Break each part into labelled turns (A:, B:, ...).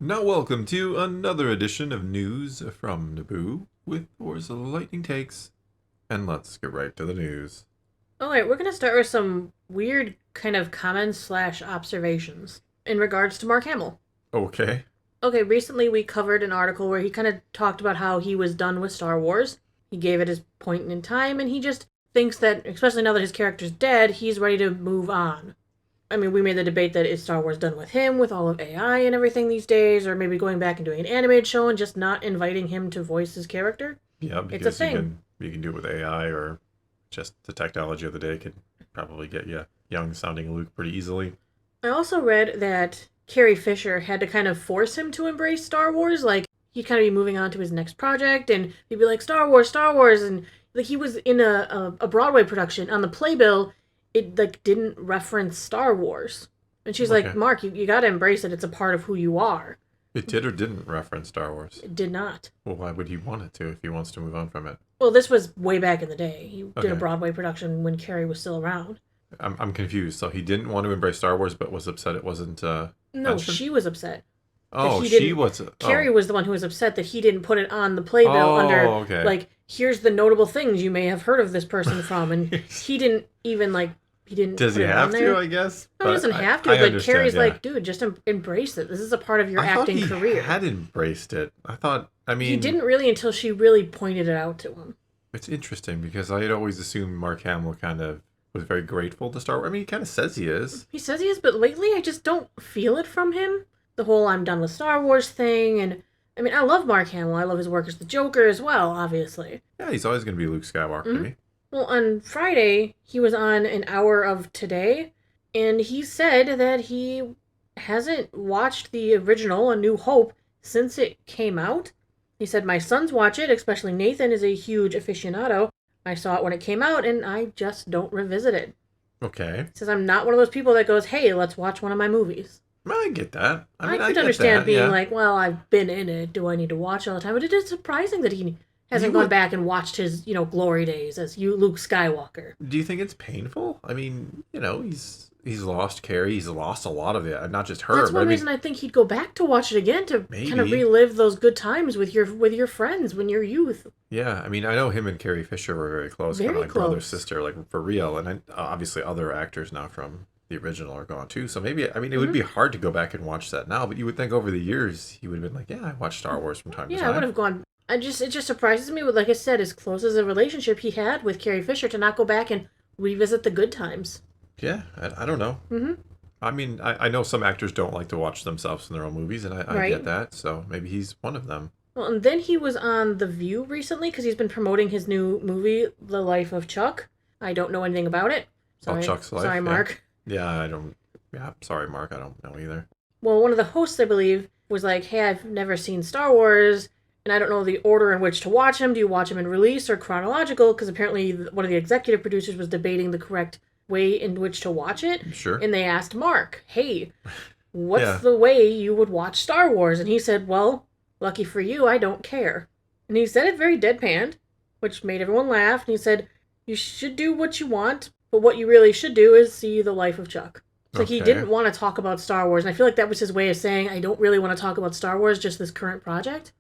A: Now, welcome to another edition of News from Naboo with Wars of the Lightning Takes. And let's get right to the news.
B: Alright, we're gonna start with some weird kind of comments slash observations in regards to Mark Hamill.
A: Okay.
B: Okay, recently we covered an article where he kind of talked about how he was done with Star Wars. He gave it his point in time, and he just thinks that, especially now that his character's dead, he's ready to move on. I mean, we made the debate that is Star Wars done with him, with all of AI and everything these days, or maybe going back and doing an animated show and just not inviting him to voice his character.
A: Yeah,
B: It's a
A: because
B: thing.
A: you can do it with AI or just the technology of the day could probably get you young sounding Luke pretty easily.
B: I also read that Carrie Fisher had to kind of force him to embrace Star Wars. Like, he'd kind of be moving on to his next project, and he'd be like, Star Wars, Star Wars. And like, he was in a Broadway production. On the playbill, it like didn't reference Star Wars. And she's like,
A: Okay.
B: Mark, you gotta embrace it. It's a part of who you are.
A: It did or didn't reference Star Wars.
B: It did not.
A: Well, why would he want it to if he wants to move on from it?
B: Well, this was way back in the day. He did a
A: Okay.
B: Broadway production when Carrie was still around.
A: I'm confused. So he didn't want to embrace Star Wars but was upset it wasn't
B: No,
A: mentioned?
B: she was upset.
A: Oh,
B: he
A: she
B: didn't-
A: was...
B: Carrie
A: oh.
B: was the one who was upset that he didn't put it on the playbill
A: Oh,
B: under,
A: okay.
B: like, here's the notable things you may have heard of this person from. And he didn't even, like, he didn't
A: Does
B: put
A: he
B: it
A: have
B: on there.
A: to, I guess?
B: No, he
A: But
B: doesn't have to,
A: I
B: but
A: understand,
B: Carrie's
A: yeah.
B: like, dude, just embrace it. This is a part of your
A: I thought
B: acting
A: he
B: career.
A: had embraced it. I thought, I mean...
B: He didn't really until she really pointed it out to him.
A: It's interesting because I had always assumed Mark Hamill kind of was very grateful to Star Wars. I mean, he kind of says he is.
B: He says he is, but lately I just don't feel it from him. The whole I'm done with Star Wars thing, and I mean, I love Mark Hamill. I love his work as the Joker as well, obviously.
A: Yeah, he's always going to be Luke Skywalker to me.
B: Well, on Friday, he was on An Hour of Today, and he said that he hasn't watched the original, A New Hope, since it came out. He said, my sons watch it, especially Nathan is a huge aficionado. I saw it when it came out, and I just don't revisit it.
A: Okay.
B: He says, I'm not one of those people that goes, hey, let's watch one of my movies.
A: Well, I get that. I mean,
B: I could
A: get
B: understand
A: that,
B: being
A: yeah.
B: like, well, I've been in it. Do I need to watch it all the time? But it is surprising that he hasn't
A: You
B: gone
A: would-
B: back and watched his, glory days as Luke Skywalker.
A: Do you think it's painful? I mean, he's lost Carrie. He's lost a lot of it. Not just her,
B: That's
A: but
B: one
A: I mean,
B: reason I think he'd go back to watch it again to kind of
A: Maybe.
B: relive those good times with your friends when you're youth.
A: yeah. I mean, I know him and Carrie Fisher were very close, kind
B: Very
A: of like brother
B: close.
A: sister, like for real. And obviously, other actors now from the original are gone too. So maybe, I mean, it would be hard to go back and watch that now. But you would think over the years he would have been like, yeah, I watched Star Wars from time to
B: Yeah, I
A: time.
B: would have gone. It just surprises me with, like I said, as close as a relationship he had with Carrie Fisher to not go back and revisit the good times.
A: Yeah, I don't know.
B: Mm-hmm.
A: I mean, I know some actors don't like to watch themselves in their own movies, and I
B: Right.
A: get that. So maybe he's one of them.
B: Well, and then he was on The View recently because he's been promoting his new movie, The Life of Chuck. I don't know anything about it. Sorry,
A: Chuck's Life,
B: sorry,
A: yeah.
B: Mark.
A: Yeah, I don't. Yeah, sorry, Mark. I don't know either.
B: Well, one of the hosts, I believe, was like, hey, I've never seen Star Wars, and I don't know the order in which to watch them. Do you watch them in release or chronological? Because apparently one of the executive producers was debating the correct way in which to watch it.
A: Sure.
B: And they asked Mark, hey, what's
A: Yeah.
B: the way you would watch Star Wars? And he said, well, lucky for you, I don't care. And he said it very deadpan, which made everyone laugh. And he said, you should do what you want, but what you really should do is see The Life of Chuck. It's like he
A: Okay.
B: didn't want to talk about Star Wars, and I feel like that was his way of saying, I don't really want to talk about Star Wars, just this current project.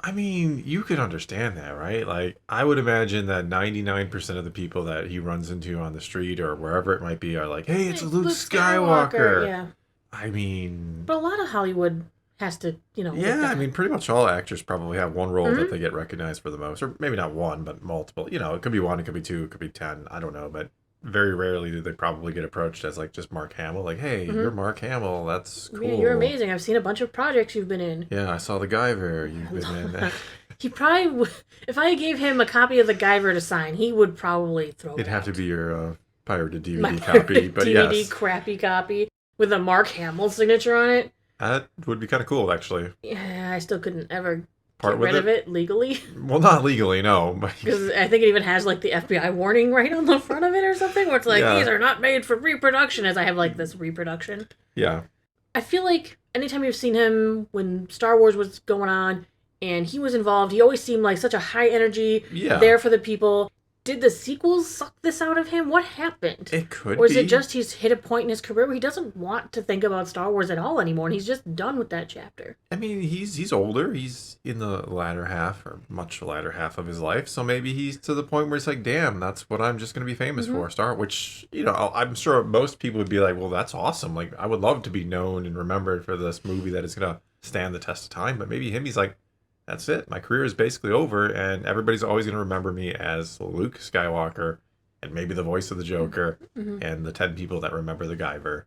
A: I mean, you could understand that, right? Like, I would imagine that 99% of the people that he runs into on the street or wherever it might be are like, hey, it's Luke Skywalker.
B: Yeah.
A: I mean,
B: But a lot of Hollywood has to, look
A: yeah, I
B: at
A: mean, pretty much all actors probably have one role that they get recognized for the most, or maybe not one, but multiple. It could be one, it could be two, it could be 10. I don't know, but very rarely do they probably get approached as like just Mark Hamill. Like, hey, you're Mark Hamill. That's cool.
B: Yeah, you're amazing. I've seen a bunch of projects you've been in.
A: Yeah, I saw the Guyver. You've been in.
B: He probably, if I gave him a copy of the Guyver to sign, he would probably throw
A: It'd
B: it
A: have to
B: out.
A: be your pirated DVD
B: My
A: copy, but
B: DVD
A: yes,
B: crappy copy with a Mark Hamill signature on it.
A: that would be kind of cool, actually.
B: Yeah, I still couldn't ever
A: Part
B: get
A: with
B: rid of it legally.
A: Well, not legally, no. But
B: Because I think it even has like the FBI warning right on the front of it or something, where it's like,
A: Yeah.
B: these are not made for reproduction, as I have like this reproduction.
A: yeah,
B: I feel like anytime you've seen him when Star Wars was going on and he was involved, he always seemed like such a high energy,
A: Yeah.
B: there for the people. did the sequels suck this out of him? What happened?
A: It could
B: Or is
A: be.
B: it just he's hit a point in his career where he doesn't want to think about Star Wars at all anymore, and he's just done with that chapter?
A: I mean, he's older. He's in the latter half, or much latter half of his life. So maybe he's to the point where it's like, damn, that's what I'm just going to be famous for. Star, which, you know, I'm sure most people would be like, well, that's awesome. Like, I would love to be known and remembered for this movie that is going to stand the test of time. But maybe he's like, that's it. My career is basically over, and everybody's always going to remember me as Luke Skywalker, and maybe the voice of the Joker, and the 10 people that remember the Guyver,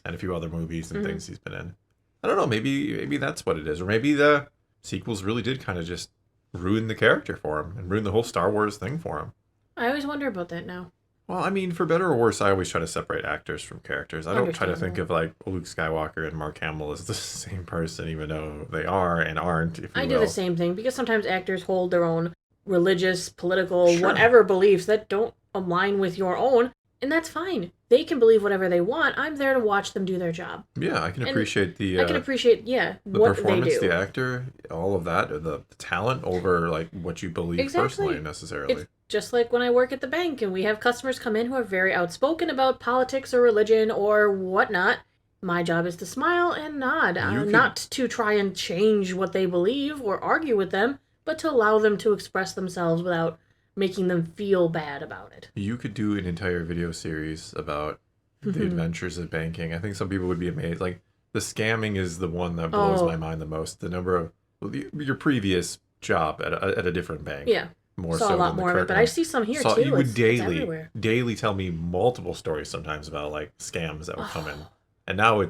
A: and a few other movies and things he's been in. I don't know. Maybe that's what it is, or maybe the sequels really did kind of just ruin the character for him and ruin the whole Star Wars thing for him.
B: I always wonder about that now.
A: Well, I mean, for better or worse, I always try to separate actors from characters. I don't try to think of like Luke Skywalker and Mark Hamill as the same person, even though they are and aren't. If you
B: I
A: will.
B: do the same thing because sometimes actors hold their own religious, political,
A: Sure.
B: whatever beliefs that don't align with your own, and that's fine. They can believe whatever they want. I'm there to watch them do their job.
A: Yeah, I can appreciate
B: I can appreciate,
A: the
B: what they
A: performance,
B: do.
A: the actor, all of that, the talent over like what you believe personally necessarily.
B: It's just like when I work at the bank and we have customers come in who are very outspoken about politics or religion or whatnot. My job is to smile and nod, not to try and change what they believe or argue with them, but to allow them to express themselves without making them feel bad about it.
A: You could do an entire video series about the adventures of banking. I think some people would be amazed. Like, the scamming is the one that blows my mind the most. The number of your previous job at a different bank.
B: Yeah.
A: More
B: saw
A: so
B: a lot
A: than the
B: more of it,
A: current
B: but
A: one.
B: I see some here too.
A: You would
B: it's
A: daily tell me multiple stories sometimes about like scams that would come in. And now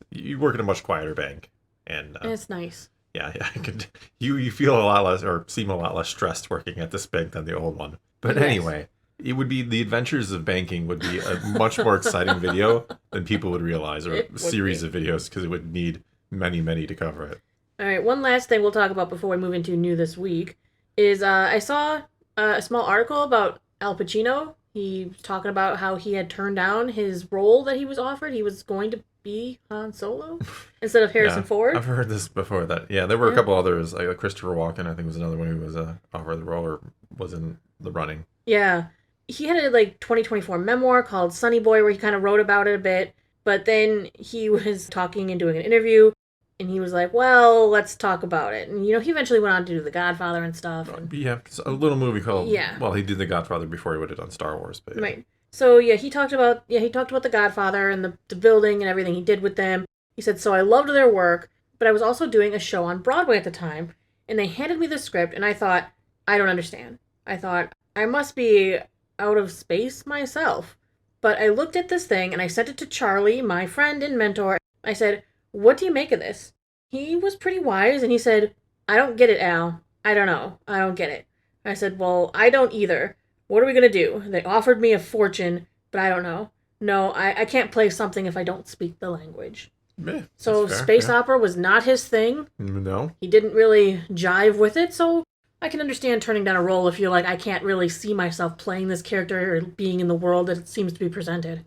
A: you work in a much quieter bank, and
B: it's nice.
A: Yeah, I could. You feel a lot less, or seem a lot less stressed working at this bank than the old one. But anyway, it would be the adventures of banking would be a much more exciting video than people would realize, or a series of videos, because it would need many to cover it.
B: All right, one last thing we'll talk about before we move into new this week is I saw a small article about Al Pacino. He was talking about how he had turned down his role that he was offered. He was going to be Han Solo instead of Harrison Ford.
A: I've heard this before. That there were a couple others. Like Christopher Walken, I think, was another one who was offered the role or was in the running.
B: Yeah, he had a 2024 memoir called Sonny Boy where he kind of wrote about it a bit. But then he was talking and doing an interview. And he was like, well, let's talk about it. And, he eventually went on to do The Godfather and stuff. And,
A: a little movie called...
B: Yeah.
A: Well, he did The Godfather before he would have done Star Wars. But
B: Right. So, he talked about The Godfather and the building and everything he did with them. He said, so I loved their work, but I was also doing a show on Broadway at the time. And they handed me the script, and I thought, I don't understand. I thought, I must be out of space myself. But I looked at this thing, and I sent it to Charlie, my friend and mentor. I said... what do you make of this? He was pretty wise, and he said, I don't get it, Al. I don't know. I don't get it. I said, well, I don't either. What are we going to do? They offered me a fortune, but I don't know. No, I can't play something if I don't speak the language.
A: Yeah,
B: so space opera was not his thing.
A: No.
B: He didn't really jive with it, so I can understand turning down a role if you're like, I can't really see myself playing this character or being in the world that it seems to be presented.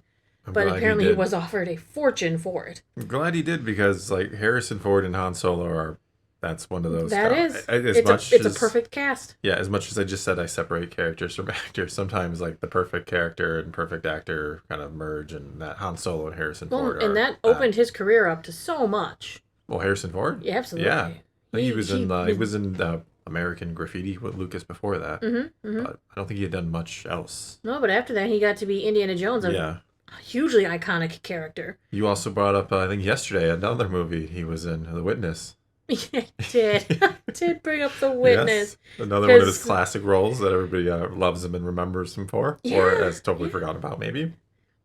B: But apparently he was offered a fortune for it.
A: I'm glad he did, because like Harrison Ford and Han Solo that's one of those.
B: It's a perfect cast.
A: Yeah, as much as I just said I separate characters from actors, sometimes like the perfect character and perfect actor kind of merge, and that Han Solo and Harrison Ford
B: and that opened his career up to so much.
A: Well, Harrison Ford?
B: Yeah, absolutely.
A: Yeah. He was in American Graffiti with Lucas before that. But I don't think he had done much else.
B: No, but after that he got to be Indiana Jones. Hugely iconic character.
A: You also brought up, I think yesterday, another movie he was in, The Witness.
B: Yeah, I did. I did bring up The Witness.
A: Yes, another one of his classic roles that everybody loves him and remembers him for, or has totally forgotten about, maybe.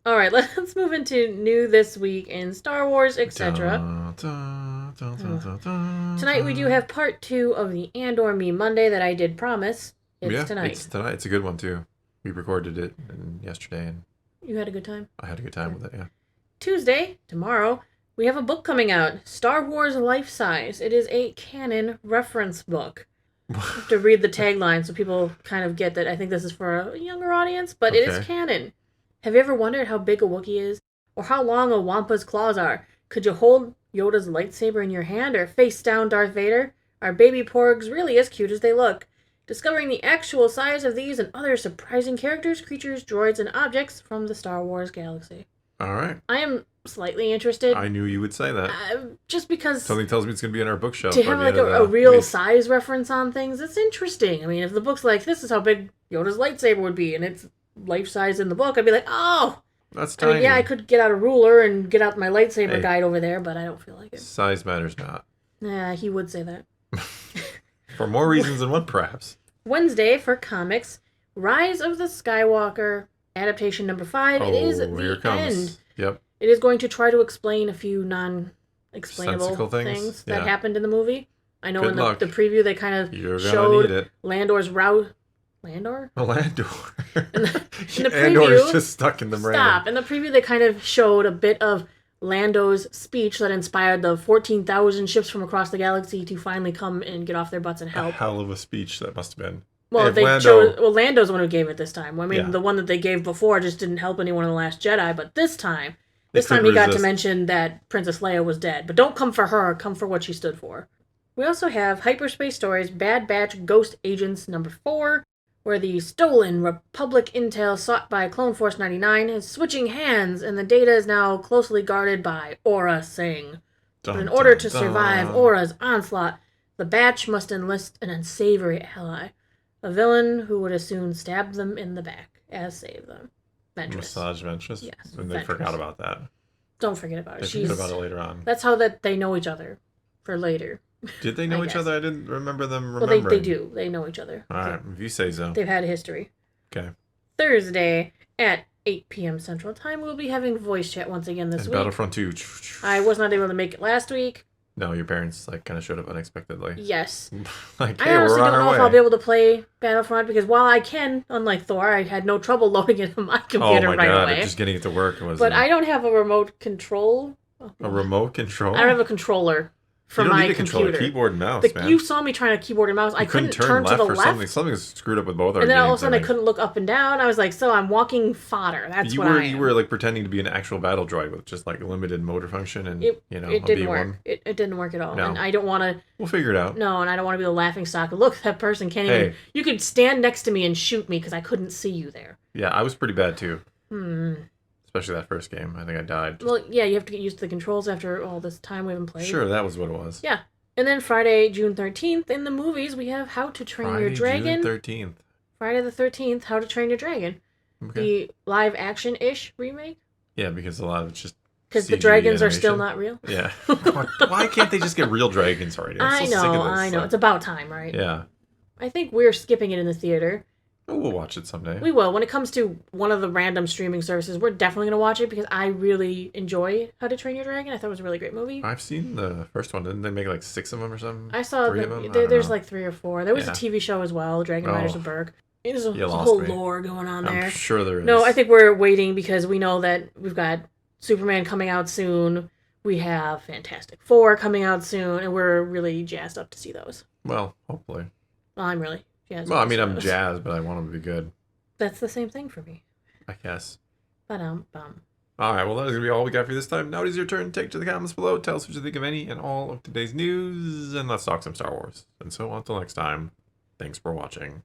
B: All right, let's move into new this week in Star Wars, etc. Tonight we do have part 2 of the Andor Me Monday that I did promise. It's tonight.
A: It's tonight. It's a good one, too. We recorded it yesterday, and
B: you had a good time?
A: I had a good time with it, yeah.
B: Tuesday, tomorrow, we have a book coming out, Star Wars Life Size. It is a canon reference book. I have to read the tagline so people kind of get that I think this is for a younger audience, but it is canon. Have you ever wondered how big a Wookiee is? Or how long a Wampa's claws are? Could you hold Yoda's lightsaber in your hand or face down Darth Vader? Are baby porgs really as cute as they look? discovering the actual size of these and other surprising characters, creatures, droids, and objects from the Star Wars galaxy.
A: All right.
B: I am slightly interested.
A: I knew you would say that.
B: Just because...
A: Something tells me it's going to be in our bookshelf.
B: To have like a real size reference on things, it's interesting. I mean, if the book's like, this is how big Yoda's lightsaber would be, and it's life size in the book, I'd be like, oh!
A: That's tiny.
B: I mean, yeah, I could get out a ruler and get out my lightsaber guide over there, but I don't feel like it.
A: Size matters not.
B: Yeah, he would say that.
A: For more reasons than one, perhaps.
B: Wednesday for comics, Rise of the Skywalker, adaptation number 5. It is the end.
A: Yep.
B: It is going to try to explain a few non-explainable things that happened in the movie. I know in the preview they kind of showed Landor's route. Landor?
A: Landor.
B: In the preview,
A: Andor's just stuck in the brain.
B: Stop. In the preview they kind of showed a bit of Lando's speech that inspired the 14,000 ships from across the galaxy to finally come and get off their butts and help.
A: A hell of a speech that must have been.
B: Well, Lando's the one who gave it this time. I mean, the one that they gave before just didn't help anyone in The Last Jedi, but this time he got to mention that Princess Leia was dead. But don't come for her, come for what she stood for. We also have Hyperspace Stories Bad Batch Ghost Agents number 4, where the stolen Republic intel sought by Clone Force 99 is switching hands, and the data is now closely guarded by Aura Singh. But in order to survive Aura's onslaught, the Batch must enlist an unsavory ally, a villain who would as soon stab them in the back as save them. Ventress.
A: Massage Ventress?
B: Yes.
A: And they forgot about that.
B: Don't forget about it.
A: They forgot about it later on.
B: That's how they know each other for later.
A: Did they know each other? I didn't remember them remembering.
B: Well, they do. They know each other.
A: All right, if you say so.
B: They've had a history.
A: Okay.
B: Thursday at 8 p.m. Central Time, we'll be having voice chat once again this week.
A: Battlefront 2.
B: I was not able to make it last week.
A: No, your parents kind of showed up unexpectedly.
B: Yes.
A: Hey,
B: I honestly don't know if I'll be able to play Battlefront because while I can, unlike Thor, I had no trouble loading it on my computer right away.
A: Just getting it to work was.
B: But I don't have a remote control.
A: A remote control?
B: I don't have a controller. For my computer.
A: Control a keyboard and mouse, man.
B: You saw me trying to keyboard and mouse. I couldn't turn to the left.
A: Something's screwed up with both our
B: games. And then all of a sudden I couldn't look up and down. I was like, so I'm walking fodder. That's what I am.
A: You were like pretending to be an actual battle droid with just like limited motor function and,
B: it didn't work. It didn't work at all. No. And I don't want to...
A: We'll figure it out.
B: No, and I don't want to be the laughing stock. Look, that person can't even... You could stand next to me and shoot me because I couldn't see you there.
A: Yeah, I was pretty bad too. Especially that first game. I think I died.
B: Well, yeah, you have to get used to the controls after all this time we haven't played.
A: Sure, that was what it was.
B: Yeah. And then Friday, June 13th, in the movies, we have How to Train Your Dragon.
A: June 13th.
B: Friday the 13th, How to Train Your Dragon. Okay. The live action-ish remake.
A: Yeah, because a lot of it's just
B: because the dragons are still not real.
A: Yeah. Why can't they just get real dragons already? I'm so sick of this.
B: I know. It's about time, right?
A: Yeah.
B: I think we're skipping it in the theater.
A: Oh, we'll watch it someday.
B: We will. When it comes to one of the random streaming services, we're definitely going to watch it because I really enjoy How to Train Your Dragon. I thought it was a really great movie.
A: I've seen the first one. Didn't they make like 6 of them or something?
B: I saw there's like 3 or 4. There was a TV show as well, Dragon Riders of Berg. There's a whole lore going on there.
A: I'm sure there is.
B: No, I think we're waiting because we know that we've got Superman coming out soon. We have Fantastic Four coming out soon, and we're really jazzed up to see those.
A: Well, hopefully.
B: Well, I'm really jazzed.
A: Well, I mean, I'm jazzed, but I want them to be good.
B: That's the same thing for me.
A: I guess.
B: Bum.
A: All right, well, that is going to be all we got for this time. Now it is your turn. Take to the comments below. Tell us what you think of any and all of today's news, and let's talk some Star Wars. And so until next time, thanks for watching.